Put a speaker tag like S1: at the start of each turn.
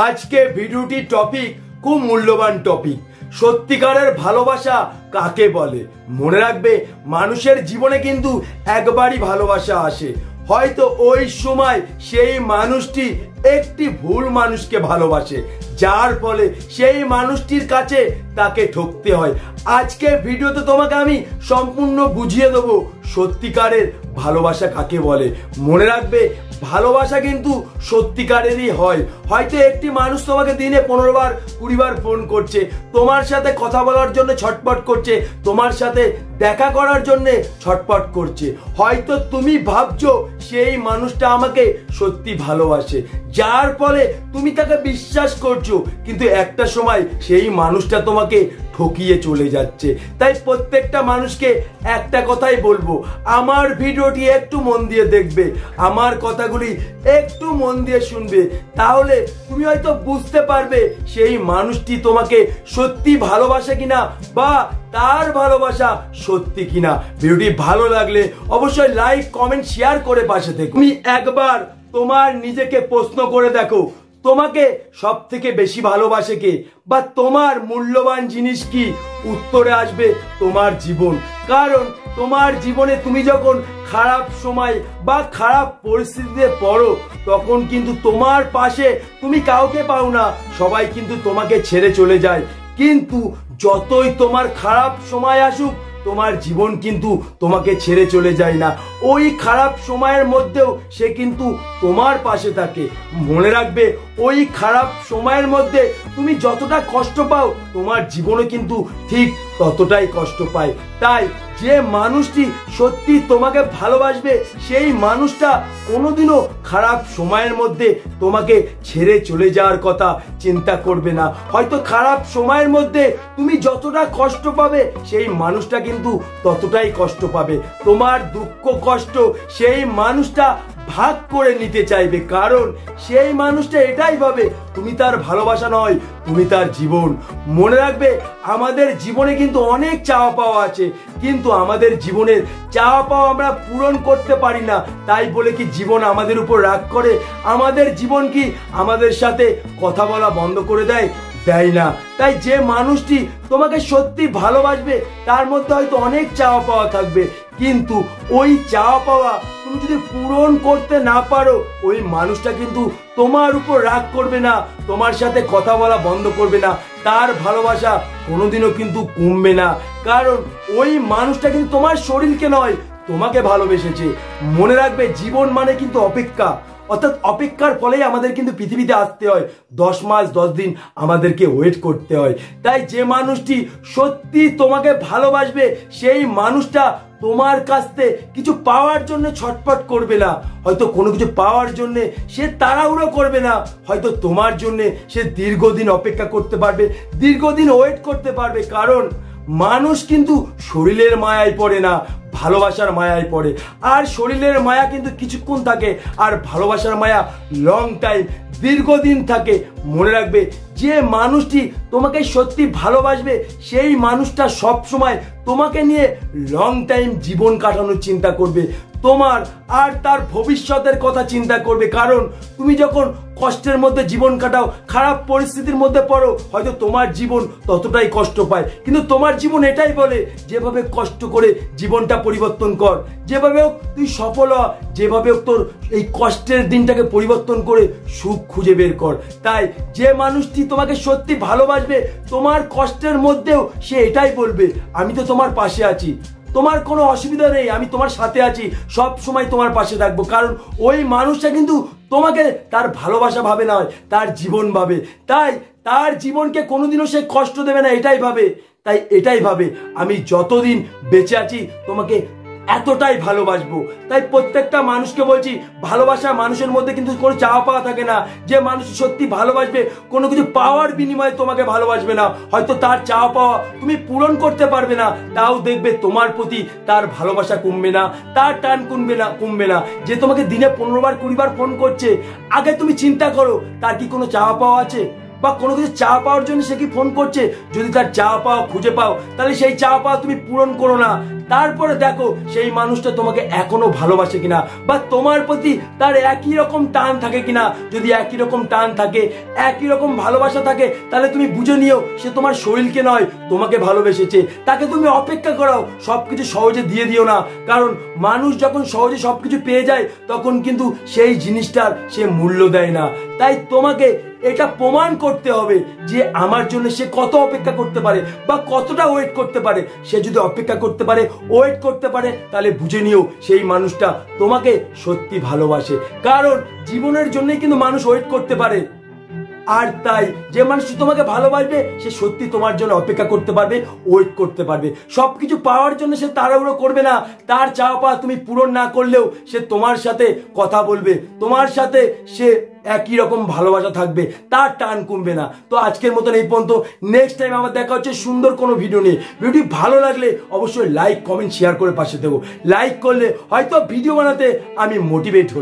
S1: আজকে ভিডিওটি টপিক খুব মূল্যবান টপিক। সত্যিকারের ভালোবাসা কাকে বলে? মনে রাখবে, মানুষের জীবনে কিন্তু একবারই ভালোবাসা আসে। হয়তো ওই সময় সেই মানুষটি একটি ভুল মানুষকে ভালোবাসে, যার ফলে সেই মানুষটির কাছে তাকে ঠকতে হয়। আজকে ভিডিওতে তোমাকে আমি সম্পূর্ণ বুঝিয়ে দেবো সত্যিকারের ভালোবাসা কাকে বলে। মনে রাখবে, ভালোবাসা কিন্তু সত্যিকারেরই হয়। হয়তো একটি মানুষ তোমাকে দিনে 15 বার 20 বার ফোন করছে, তোমার সাথে কথা বলার জন্য ছটপট করছে, তোমার সাথে দেখা করার জন্য ছটপট করছে। হয়তো তুমি ভাবছো সেই মানুষটা আমাকে সত্যি ভালোবাসে, যার ফলে তুমি তাকে বিশ্বাস করছো, কিন্তু একটা সময় সেই মানুষটা তোমাকে ঠকিয়ে চলে যাচ্ছে। তাই প্রত্যেকটা মানুষকে একটা কথাই বলবো, আমার ভিডিওটি একটু মন দিয়ে দেখবে, আমার কথাগুলি একটু মন দিয়ে শুনবে, তাহলে তুমি হয়তো বুঝতে পারবে সেই মানুষটি তোমাকে সত্যি ভালোবাসে কিনা, বা তার ভালোবাসা সত্যি কিনা। ভিডিওটি ভালো লাগলে অবশ্যই লাইক, কমেন্ট, শেয়ার করে পাশে থেকো। তুমি একবার তোমার নিজেকে প্রশ্ন করে দেখো, তোমাকে সব থেকে বেশি ভালোবাসে কে, বা তোমার মূল্যবান জিনিস কি? উত্তরে আসবে তোমার জীবন। কারণ তোমার জীবনে তুমি যখন খারাপ সময় বা খারাপ পরিস্থিতিতে পড়ো, তখন কিন্তু তোমার পাশে তুমি কাউকে পাও না, সবাই কিন্তু তোমাকে ছেড়ে চলে যায়। কিন্তু যতই তোমার খারাপ সময় আসুক, তোমার জীবন কিন্তু তোমাকে ছেড়ে চলে যায় না। ওই খারাপ সময়ের মধ্যেও সে কিন্তু তোমার পাশে থাকে। মনে রাখবে, ওই খারাপ সময়ের মধ্যে তুমি যতটা কষ্ট পাও, তোমার জীবনে কিন্তু ঠিক ততটাই কষ্ট পায়। তাই যে মানুষটি সত্যি তোমাকে ভালোবাসবে, সেই মানুষটা কোনোদিনও খারাপ সময়ের মধ্যে তোমাকে ছেড়ে চলে যাওয়ার কথা চিন্তা করবে না। হয়তো খারাপ সময়ের মধ্যে তুমি যতটা কষ্ট পাবে, সেই মানুষটা কিন্তু ততটাই কষ্ট পাবে। তোমার দুঃখ কষ্ট সেই মানুষটা ভাগ করে নিতে চাইবে, কারণ সেই মানুষটা এটাই ভাবে তুমি তার ভালোবাসা নয়, তুমি তার জীবন। মনে রাখবে, আমাদের জীবনে কিন্তু অনেক চাওয়া পাওয়া আছে, কিন্তু আমাদের জীবনের চাওয়া পাওয়া আমরা পূরণ করতে পারি না। তাই বলে কি জীবন আমাদের উপর রাগ করে? আমাদের জীবন কি আমাদের সাথে কথা বলা বন্ধ করে দেয়? দেয় না। তাই যে মানুষটি তোমাকে সত্যি ভালোবাসবে, তার মধ্যে হয়তো অনেক চাওয়া পাওয়া থাকবে, কিন্তু ওই চাওয়া পাওয়া তুমি যদি পূরণ করতে না পারো, ওই মানুষটা কিন্তু তোমার উপর রাগ করবে না, তোমার সাথে কথা বলা বন্ধ করবে না, তার ভালোবাসা কোনোদিনও কিন্তু কমবে না। কারণ ওই মানুষটা কিন্তু তোমার শরীরকে নয়, তোমাকে ভালোবেসেছে। মনে রাখবে, জীবন মানে কিন্তু অপেক্ষা, অর্থাৎ অপেক্ষার ফলেই আমাদের কিন্তু পৃথিবীতে আসতে হয়। 10 মাস 10 দিন আমাদেরকে ওয়েট করতে হয়। তাই যে মানুষটি সত্যি তোমাকে ভালোবাসবে, সেই মানুষটা তোমার কাছ থেকে কিছু পাওয়ার জন্য ছটফট করবে না। হয়তো কোনো কিছু পাওয়ার জন্য সে তাড়াহুড়ো করবে না, হয়তো তোমার জন্য সে দীর্ঘদিন অপেক্ষা করতে পারবে, দীর্ঘদিন ওয়েট করতে পারবে। কারণ মানুষ কিন্তু শরীরের মায়ায় পড়ে না, ভালোবাসার মায়ায় পড়ে। আর শরীরের মায়া কিন্তু কিছুক্ষণ থাকে, আর ভালোবাসার মায়া লং টাইম, দীর্ঘদিন থাকে। মনে রাখবে, যে মানুষটি তোমাকে সত্যি ভালোবাসবে, সেই মানুষটা সব সময় তোমাকে নিয়ে লং টাইম জীবন কাটানোর চিন্তা করবে, তোমার আর তার ভবিষ্যতের কথা চিন্তা করবে। কারণ তুমি যখন কষ্টের মধ্যে জীবন কাটাও, খারাপ পরিস্থিতির মধ্যে পড়ো, হয়তো তোমার জীবন ততটাই কষ্ট পায়, কিন্তু তোমার জীবন এটাই বলে, যেভাবে কষ্ট করে জীবনটা পরিবর্তন কর, যেভাবে হোক তুই সফল হ, যেভাবে হোক তোর এই কষ্টের দিনটাকে পরিবর্তন করে সুখ খুঁজে বের কর। তাই যে মানুষটি তোমাকে সত্যি ভালোবাসবে, তোমার কষ্টের মধ্যেও সে এটাই বলবে, আমি তো তোমার পাশে আছি, তোমার কোনো অসুবিধা নেই, আমি তোমার সাথে আছি, সব সময় তোমার পাশে থাকবো। কারণ ওই মানুষটা কিন্তু তোমাকে তার ভালোবাসা ভাবে না, তার জীবন ভাবে। তাই তার জীবনকে কোনোদিনও সে কষ্ট দেবে না, এটাই ভাবে। তাই এটাই ভাবে, আমি যতদিন বেঁচে আছি তোমাকে এতটাই ভালোবাসবো। তাই প্রত্যেকটা মানুষকে বলছি, ভালোবাসা মানুষের মধ্যে কিন্তু কোনো চাওয়া পাওয়া থাকে না। যে মানুষ সত্যি ভালোবাসবে, কোনো কিছু পাওয়ার বিনিময়ে তোমাকে ভালোবাসবে না। হয়তো তার চাওয়া পাওয়া তুমি পূরণ করতে পারবে না, তাও দেখবে তোমার প্রতি তার ভালোবাসা কমবে না, তার টান কমবে না। যে তোমাকে দিনে 15 বার 20 বার ফোন করছে, আগে তুমি চিন্তা করো তার কি কোনো চাওয়া পাওয়া আছে, বা কোনো কিছু চাওয়া পাওয়ার জন্য সে কি ফোন করছে? যদি তার চাওয়া পাওয়া খুঁজে পাও, তাহলে সেই চাওয়া পাওয়া তুমি পূরণ করো না। তারপরে দেখো সেই মানুষটা তোমাকে এখনো ভালোবাসে কিনা, বা তোমার প্রতি তার একই রকম টান থাকে কিনা। যদি একই রকম টান থাকে, একই রকম ভালোবাসা থাকে, তাহলে তুমি বুঝে নিও সে তোমার শরীরকে নয় তোমাকে ভালোবেসেছে। তাকে তুমি অপেক্ষা করাও, সবকিছু সহজে দিয়ে দিও না, কারণ মানুষ যখন সহজে সবকিছু পেয়ে যায় তখন কিন্তু সেই জিনিসটার সে মূল্য দেয় না। তাই তোমাকে এটা প্রমাণ করতে হবে যে আমার জন্য সে কত অপেক্ষা করতে পারে বা কতটা ওয়েট করতে পারে। সে যদি অপেক্ষা করতে পারে, ওয়েট করতে পারে, তাহলে বুঝে নিও সেই মানুষটা তোমাকে সত্যি ভালোবাসে। কারণ জীবনের জন্যই কিন্তু মানুষ ওয়েট করতে পারে। আর তাই যে মানুষ তোমাকে ভালোবাসবে সে সত্যি তোমার জন্য অপেক্ষা করতে পারবে, ওয়েট করতে পারবে। সবকিছু পাওয়ার জন্য সে তাড়াহুড়ো করবে না। তার চাওয়া পাওয়া তুমি পূরণ না করলেও সে তোমার সাথে কথা বলবে, তোমার সাথে সে একই রকম ভালোবাসা থাকবে, তার টান কমবে না। তো আজকের মতন এই পর্যন্ত। নেক্সট টাইম আমার দেখা হচ্ছে সুন্দর কোনো ভিডিও নিয়ে। ভিডিও ভালো লাগলে অবশ্যই লাইক, কমেন্ট, শেয়ার করে পাশে দেবো। লাইক করলে হয়তো ভিডিও বানাতে আমি মোটিভেট হই।